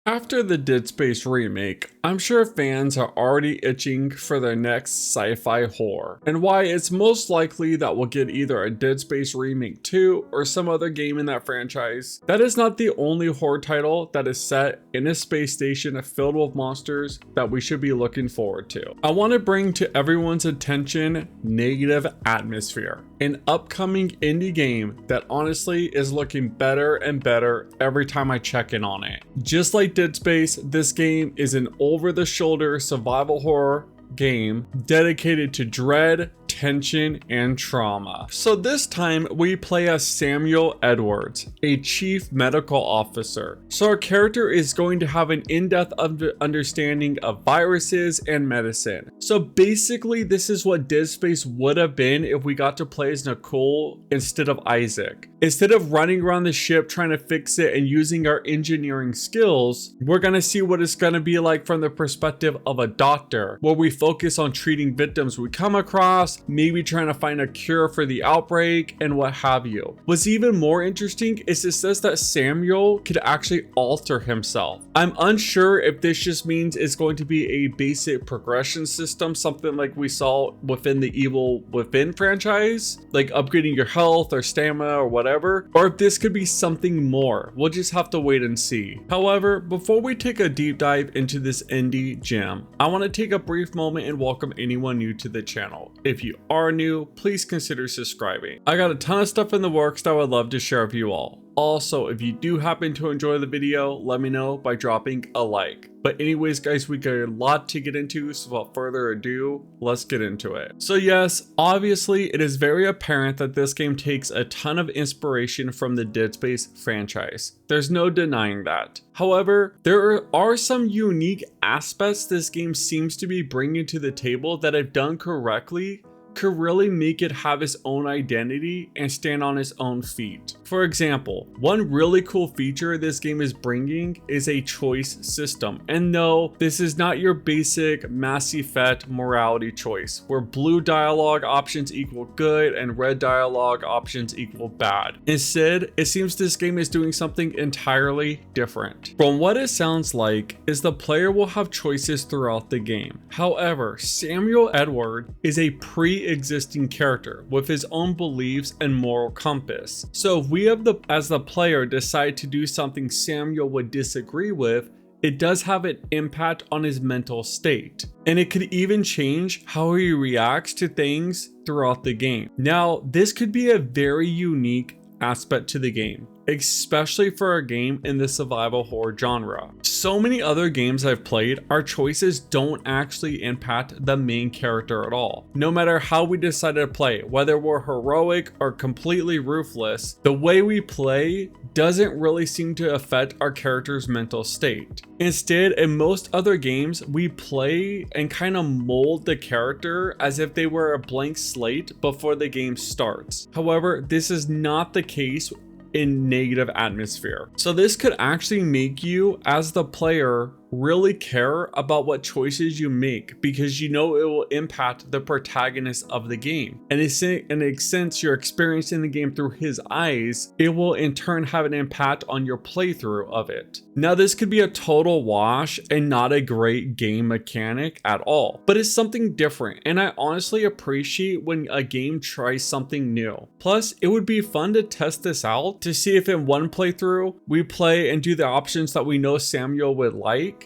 After the Dead Space remake, I'm sure fans are already itching for their next sci-fi horror, and why it's most likely that we'll get either a Dead Space Remake 2 or some other game in that franchise. That is not the only horror title that is set in a space station filled with monsters that we should be looking forward to. I want to bring to everyone's attention Negative Atmosphere, an upcoming indie game that honestly is looking better and better every time I check in on it. Just like Dead Space, this game is an over-the-shoulder survival horror game dedicated to dread, tension, and trauma. So this time we play as Samuel Edwards, a chief medical officer. So our character is going to have an in-depth understanding of viruses and medicine. So basically this is what Dead Space would have been if we got to play as Nicole instead of Isaac. Instead of running around the ship trying to fix it and using our engineering skills, we're gonna see what it's gonna be like from the perspective of a doctor, where we focus on treating victims we come across, maybe trying to find a cure for the outbreak, and what have you. What's even more interesting is it says that Samuel could actually alter himself. I'm unsure if this just means it's going to be a basic progression system, something like we saw within the Evil Within franchise, like upgrading your health or stamina or whatever, or if this could be something more. We'll just have to wait and see. However, before we take a deep dive into this indie gem, I want to take a brief moment and welcome anyone new to the channel. If you are new, please consider subscribing. I got a ton of stuff in the works that I would love to share with you all. Also, if you do happen to enjoy the video, let me know by dropping a like. But anyways guys, we got a lot to get into, so without further ado, let's get into it. So yes, obviously it is very apparent that this game takes a ton of inspiration from the Dead Space franchise. There's no denying that. However, there are some unique aspects this game seems to be bringing to the table that, if done correctly, could really make it have its own identity and stand on its own feet. For example, one really cool feature this game is bringing is a choice system. And no, this is not your basic Mass Effect morality choice, where blue dialogue options equal good and red dialogue options equal bad. Instead, it seems this game is doing something entirely different. From what it sounds like, is the player will have choices throughout the game. However, Samuel Edward is a pre-existing character with his own beliefs and moral compass. So if we as the player decide to do something Samuel would disagree with, it does have an impact on his mental state. And it could even change how he reacts to things throughout the game. Now, this could be a very unique aspect to the game, especially for a game in the survival horror genre. So many other games I've played, our choices don't actually impact the main character at all. No matter how we decide to play, whether we're heroic or completely ruthless, the way we play doesn't really seem to affect our character's mental state. Instead, in most other games, we play and kind of mold the character as if they were a blank slate before the game starts. However, this is not the case in Negative Atmosphere. So this could actually make you, as the player, really care about what choices you make, because you know it will impact the protagonist of the game. And since you're experiencing the game through his eyes, it will in turn have an impact on your playthrough of it. Now, this could be a total wash and not a great game mechanic at all, but it's something different, and I honestly appreciate when a game tries something new. Plus, it would be fun to test this out to see if in one playthrough we play and do the options that we know Samuel would like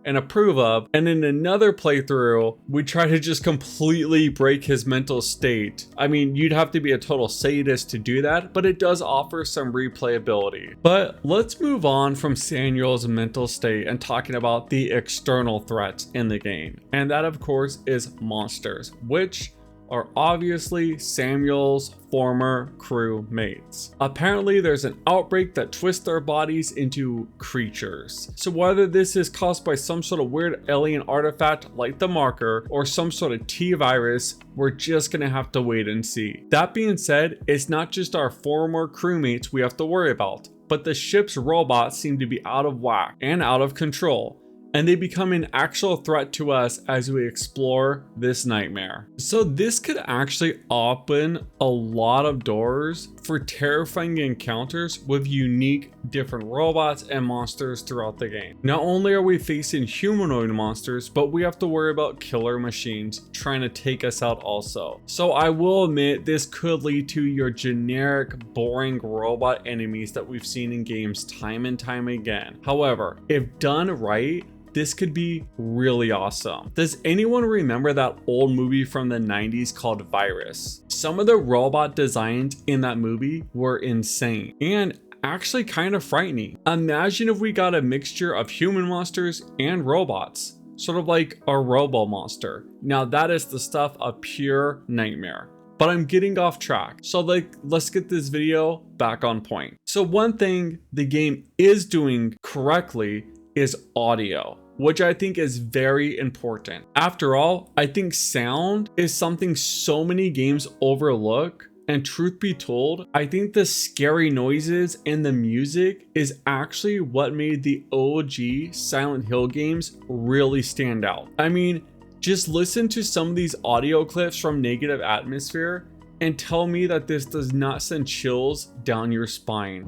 and approve of, and in another playthrough we try to just completely break his mental state. I mean, you'd have to be a total sadist to do that, but it does offer some replayability. But let's move on from Samuel's mental state and talking about the external threats in the game, and that of course is monsters, which are obviously Samuel's former crew mates. Apparently there's an outbreak that twists their bodies into creatures. So whether this is caused by some sort of weird alien artifact like the marker or some sort of T-virus, we're just gonna have to wait and see. That being said, it's not just our former crewmates we have to worry about, but the ship's robots seem to be out of whack and out of control. and they become an actual threat to us as we explore this nightmare. So this could actually open a lot of doors for terrifying encounters with unique different robots and monsters throughout the game. Not only are we facing humanoid monsters, but we have to worry about killer machines trying to take us out also. So I will admit this could lead to your generic boring robot enemies that we've seen in games time and time again. However, if done right, this could be really awesome. Does anyone remember that old movie from the 90s called Virus? Some of the robot designs in that movie were insane and actually kind of frightening. Imagine if we got a mixture of human monsters and robots, sort of like a robo monster. Now that is the stuff of pure nightmare. But I'm getting off track. So let's get this video back on point. So one thing the game is doing correctly is audio, which I think is very important. After all, I think sound is something so many games overlook. And truth be told, I think the scary noises and the music is actually what made the OG Silent Hill games really stand out. I mean, just listen to some of these audio clips from Negative Atmosphere and tell me that this does not send chills down your spine.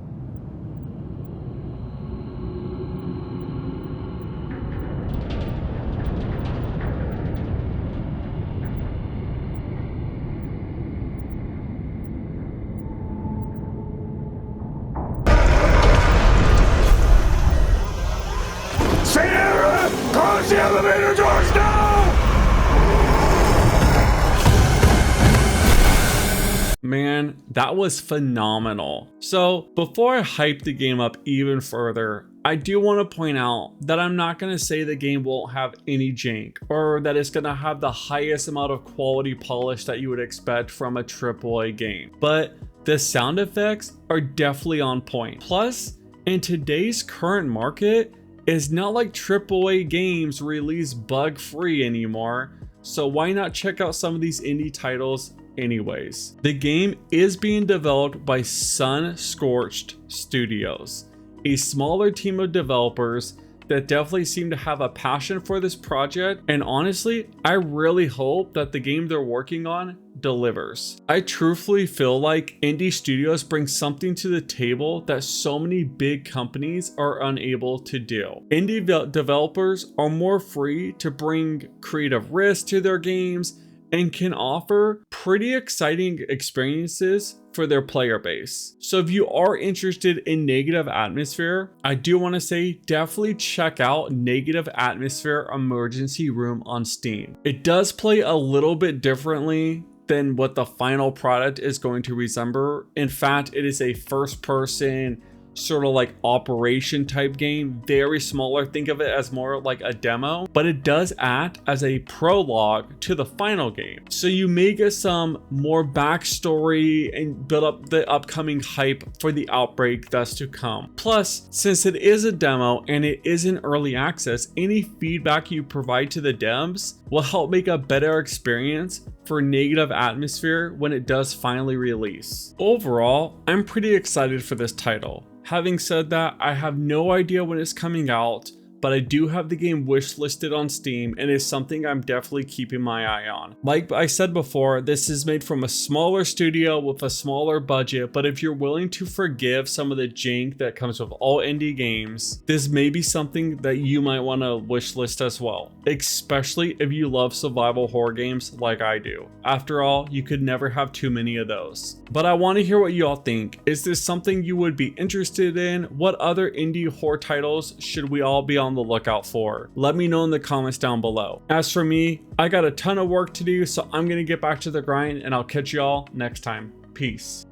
Sierra, close the elevator doors now! Man, that was phenomenal. So before I hype the game up even further, I do want to point out that I'm not going to say the game won't have any jank or that it's going to have the highest amount of quality polish that you would expect from a AAA game, but the sound effects are definitely on point. Plus, in today's current market, it's not like AAA games release bug-free anymore, so why not check out some of these indie titles anyways? The game is being developed by Sunscorched Studios, a smaller team of developers that definitely seem to have a passion for this project, and honestly, I really hope that the game they're working on delivers. I truthfully feel like indie studios bring something to the table that so many big companies are unable to do. Indie developers are more free to bring creative risk to their games and can offer pretty exciting experiences for their player base. So if you are interested in Negative Atmosphere, I do want to say definitely check out Negative Atmosphere Emergency Room on Steam. It does play a little bit differently than what the final product is going to resemble. In fact, it is a first person sort of like operation type game, very smaller. Think of it as more like a demo, but it does act as a prologue to the final game. So you may get some more backstory and build up the upcoming hype for the outbreak that's to come. Plus, since it is a demo and it is in early access, any feedback you provide to the devs will help make a better experience for Negative Atmosphere when it does finally release. Overall, I'm pretty excited for this title. Having said that, I have no idea when it's coming out, but I do have the game wishlisted on Steam and it's something I'm definitely keeping my eye on. Like I said before, this is made from a smaller studio with a smaller budget, but if you're willing to forgive some of the jank that comes with all indie games, this may be something that you might want to wishlist as well, especially if you love survival horror games like I do. After all, you could never have too many of those. But I want to hear what y'all think. Is this something you would be interested in? What other indie horror titles should we all be on the lookout for? Let me know in the comments down below. As for me, I got a ton of work to do, so I'm gonna get back to the grind and I'll catch y'all next time. Peace.